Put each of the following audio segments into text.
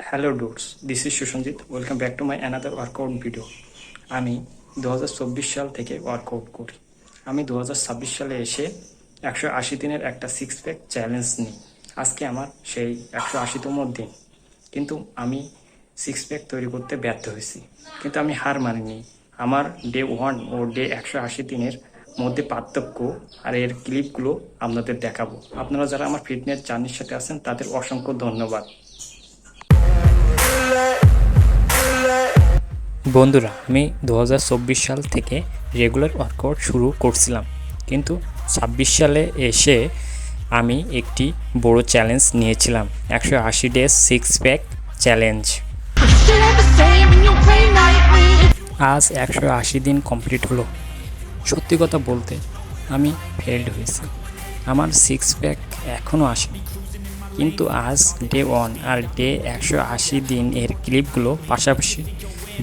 Hello dudes, this is Susanjit. Welcome back to my another workout video. আমি 2024 সাল থেকে workout করি। আমি 2026 সালে এসে 180 দিনের একটা সিক্স প্যাক চ্যালেঞ্জ নিই। আজকে আমার সেই 180তম দিন, কিন্তু আমি সিক্স প্যাক তৈরি করতে ব্যর্থ হয়েছি। কিন্তু আমি হার মানিনি। আমার ডে 1 ও ডে 180 দিনের মধ্যে পার্থক্য আর এর ক্লিপগুলো আপনাদের দেখাবো। আপনারা যারা আমার ফিটনেস জার্নির সাথে আছেন তাদের অসংখ্য ধন্যবাদ। বন্ধুরা, আমি 2024 সাল থেকে রেগুলার ওয়ার্কআউট শুরু করছিলাম, কিন্তু 26 সালে এসে আমি একটি বড় চ্যালেঞ্জ নিয়েছিলাম, 180 ডেজ সিক্স প্যাক চ্যালেঞ্জ। আজ 180 দিন কমপ্লিট হলো। সত্যি কথা বলতে আমি ফেলড হয়েছি, আমার সিক্স প্যাক এখনও আসেনি। কিন্তু আজ ডে 1 আর ডে 180 দিন এর ক্লিপগুলো পাশাপাশি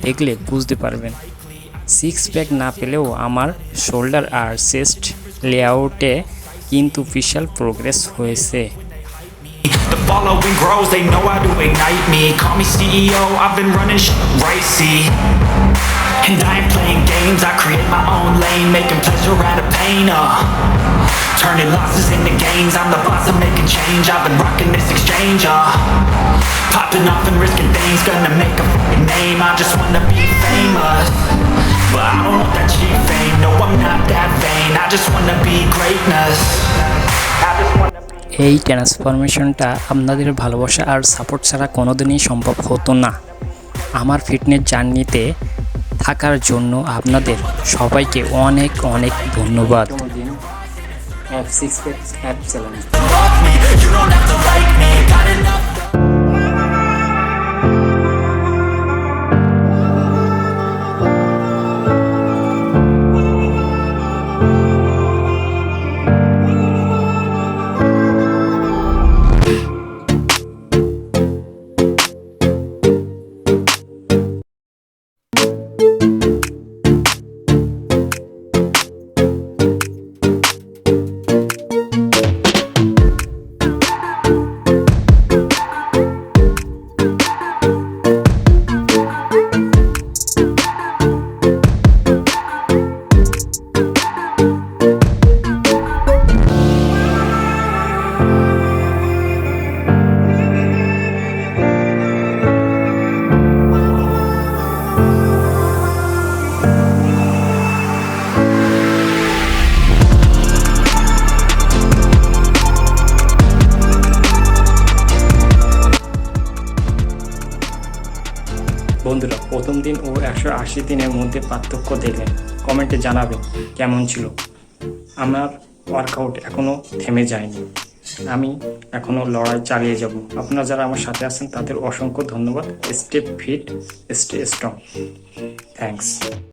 দেখলে বুঝতে পারবেন, সিক্স প্যাক না পেলেও আমার শোল্ডার আর চেস্ট লেআউটে কিন্তু বিশাল প্রোগ্রেস হয়েছে। The following grows, they know how to ignite me. Call me CEO, I've been running right, see. And I ain't playing games, I create my own lane, making pleasure out of pain, turning losses into gains, I'm the boss, I'm making change, I've been rocking this exchange, popping off and risking things, gonna make a fucking name, I just wanna be famous, but I don't want that cheap fame, no I'm not that vain, I just wanna be greatness, I just wanna be. এই ট্রান্সফরমেশনটা আপনাদের ভালোবাসা আর support ছাড়া কোনোদিনই সম্ভব হতো না। আমার fitness জার্নিতে থাকার জন্য আপনাদের সবাইকে অনেক অনেক ধন্যবাদ। বন্ধুরা, প্রথম দিন ও 180 দিনের মধ্যে পার্থক্য দেখলেন, কমেন্টে জানাবেন কেমন ছিল। আমার ওয়ার্কআউট এখনও থেমে যায়নি, আমি এখনও লড়াই চালিয়ে যাব। আপনারা যারা আমার সাথে আছেন তাদের অসংখ্য ধন্যবাদ। Stay fit, stay strong. Thanks.